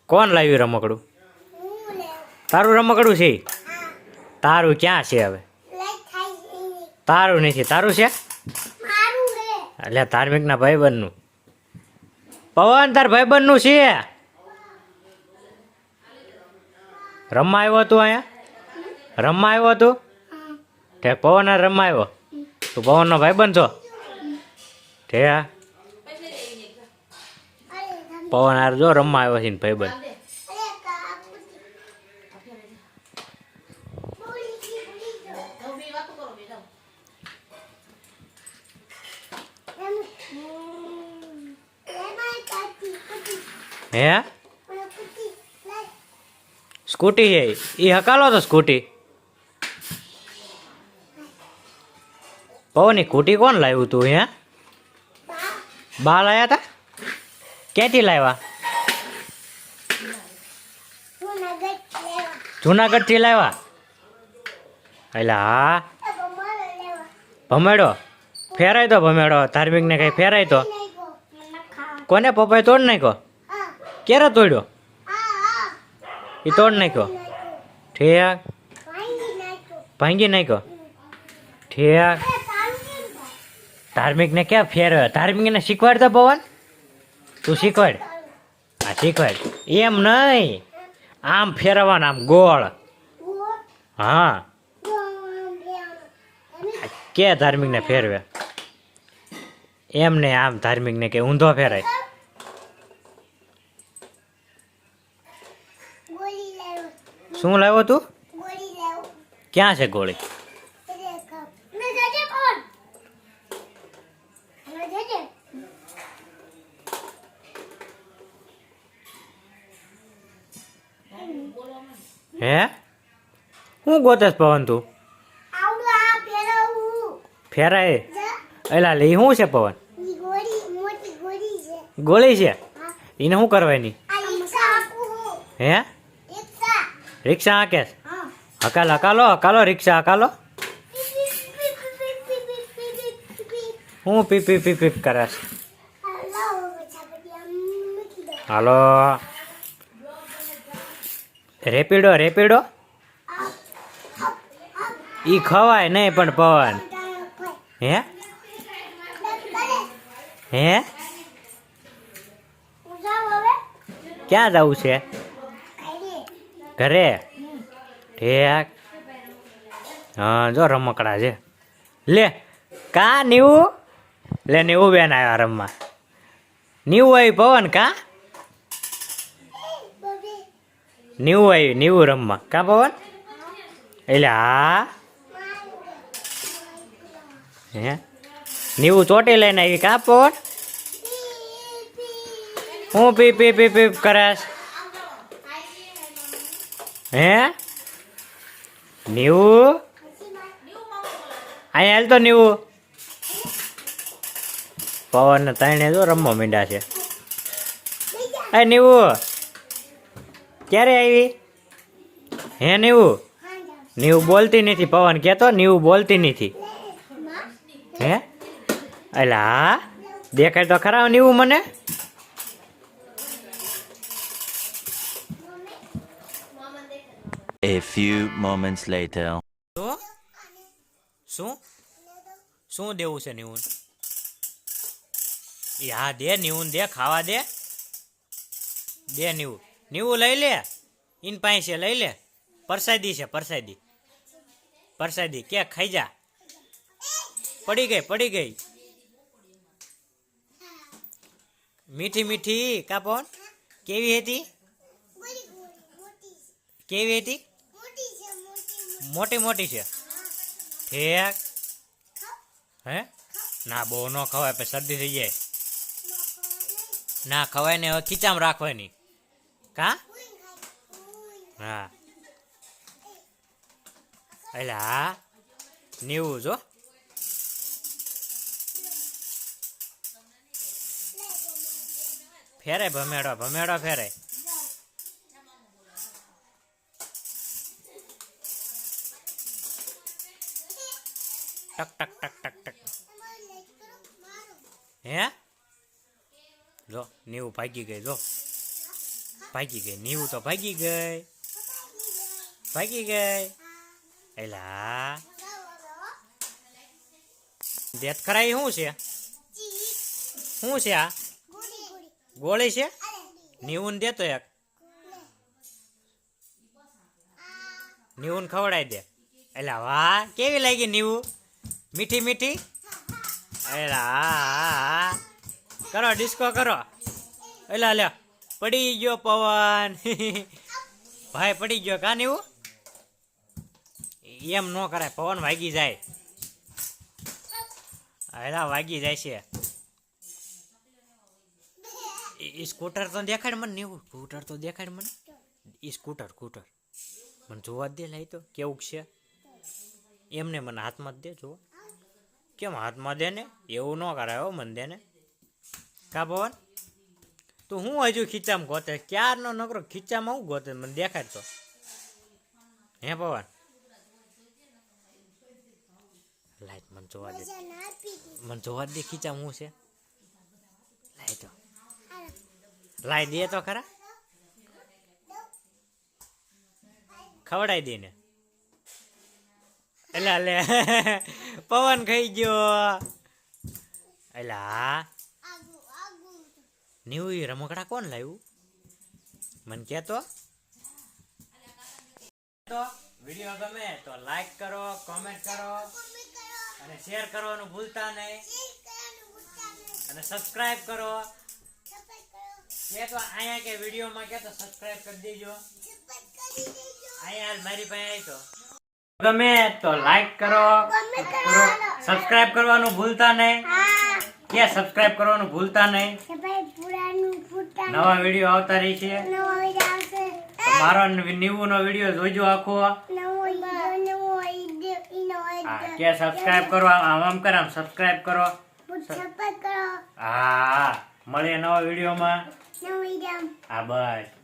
કોણ લાવ્યું રમકડું? તારું રમકડું છે? તારું ક્યાં છે હવે? તારું નથી. તારું છે એટલે ધાર્મિકના ભાઈબંધનું. પવન તાર ભાઈબંધનું છે. રમવા આવ્યો તું અહીંયા? રમવા આવ્યો તું? ઠેક પવન રમવા આવ્યો? તું પવનનો ભાઈબંધ છો? ઠે પવન હાર જો રમવા આવ્યો છે ને ભાઈબંધ. હે સ્કૂટી છે એ હકાલો તો સ્કૂટી. પવનની સ્કૂટી કોણ લાવ્યું તું? હે બા લાવ્યા હતા? ક્યાંથી લાવ્યા? જુનાગઢથી લાવ્યા? એટલે હા ભમેડો ફેરાય તો ભમેડો ધાર્મિકને કઈ ફેરાય તો. કોને પપ્પાએ તોડ નાખ્યો? ક્યારે તોડ્યો? એ તોડ નાખ્યો? ઠેક ભાંગી નાખ્યો? ઠેક ધાર્મિકને ક્યાં ફેરવ્યો? ધાર્મિકને શીખવાડ તો પવન. તું શીખવાડ. હા શીખવાડ. એમ નહીં, આમ ફેરવવાના, આમ ગોળ. હા કે ધાર્મિકને ફેરવે એમ ને આમ ધાર્મિકને કે ઊંધો ફેરાય. શું લાવ્યો તું? ક્યાં છે ગોળી? હે હું ગોતેસ પવન તું? ફેરાય એલા લે શું છે પવન? ગોળી છે એને શું કરવાની? હે રિક્ષા હાકે? હકાલો હકાલો હકાલો રિક્ષા હકાલો. હું પીપ પીપ પીપ પીપ કરે છે? હાલો રેપિડો રેપિડો ઈ ખવાય નહીં પણ પવન. હે હે ક્યાં જવું છે? ઘરે? ઠેક હા જો રમકડા છે. લે કા નીવું? લે નીવું બેન આવ્યા રમવા. નીવું આવી પવન કા? નીવું આવ્યું નીવું રમવા કા પવન? એટલે હા હે નીવું ચોટી લઈને આવી કા પવન? હું પી પી પી પી કરેશ? હે નીવું અહીંયા હાલ તો નીવું. પવન ને ત્રણે જો રમવા માંડ્યા છે. એ નીવું ક્યારે આવી? હે નીવું? નીવું બોલતી નથી પવન કહેતો. નીવું બોલતી નથી. હે એટલે હા દેખાય તો ખરા નીવું મને. A few moments later. શું શું દેવું છે નીવું? હા દે નીવું દે ખાવા દે. દે નીવું નીવું લઈ લે. ઇન પાસે લઈ લે. પરસાદી છે પરસાદી. પરસાદી કે ખાઈ જા. પડી ગઈ પડી ગઈ. મીઠી મીઠી કા પવન? કેવી હતી? કેવી હતી? મોટી મોટી છે. ઠેક હે ના બહુ ન ખવાય પછી શરદી થઈ જાય. ના ખવાય ને હવે ખીચામાં રાખવાની કા? હા એટલે હા નીવું જો. ફેરાય ભમેડો ભમેડો ફેરાય. ટક ટક ટક ટક ટક. હે જો નીવું ભાગી ગઈ જો. ભાગી ગઈ નીવું તો ભાગી ગઈ એલા દેત ખરાઈ શું છે આ ગોળી છે નીવું દેતો એક નીવું ખવડાવી દે એલા વાહ કેવી લાગી નીવું મીઠી મીઠી એલા કરો ડિસ્કો કરો એલા લ્યો પડી ગયો પવન ભાઈ પડી ગયો કા નીવું એમ ન કરાય પવન વાગી જાય એલા વાગી જાય છે સ્કૂટર તો દેખાડ મને નીવું સ્કૂટર તો દેખાડ મને સ્કૂટર મને જોવા દે લાઈ તો કેવું છે એમને મને હાથમાં જ દે જોવા કેમ હાથમાં દે ને એવું ન કરાય હો મને દે ને કા પવન તું હું હજુ ખીચામાં ગોતે ક્યારનો નકરો ખીચામાં હું ગોતે મને દેખાડ તો હે પવન લાઈટ મને જોવા દે ખીચામાં હું છે લાઈ તો લાઈ દે તો ખરા ખવડાવી દે ને એલા લે પવન ખાઈ ગયો એલા નીવું એ રમકડા કોણ લાવ્યું મને કહેતો વિડીયો ગમે તો લાઈક કરો કોમેન્ટ કરો અને શેર કરવાનું ભૂલતા નહીં અને સબસ્ક્રાઇબ કરો કે તો અહીંયા કે વિડીયોમાં કે તો સબસ્ક્રાઇબ કરી દેજો અહીંયા મારી પાસે આવી તો ગમે તો લાઈક કરો સબસ્ક્રાઇબ કરવાનું ભૂલતા નહીં કે સબસ્ક્રાઇબ કરવાનું ભૂલતા નહીં નવા વિડીયો આવતા રહી છે મારો નીવું નો વિડીયો જોઈજો આખો કે સબસ્ક્રાઇબ કરો આમ કર આમ સબસ્ક્રાઇબ કરો હા મળીએ નવા વિડીયોમાં હા બસ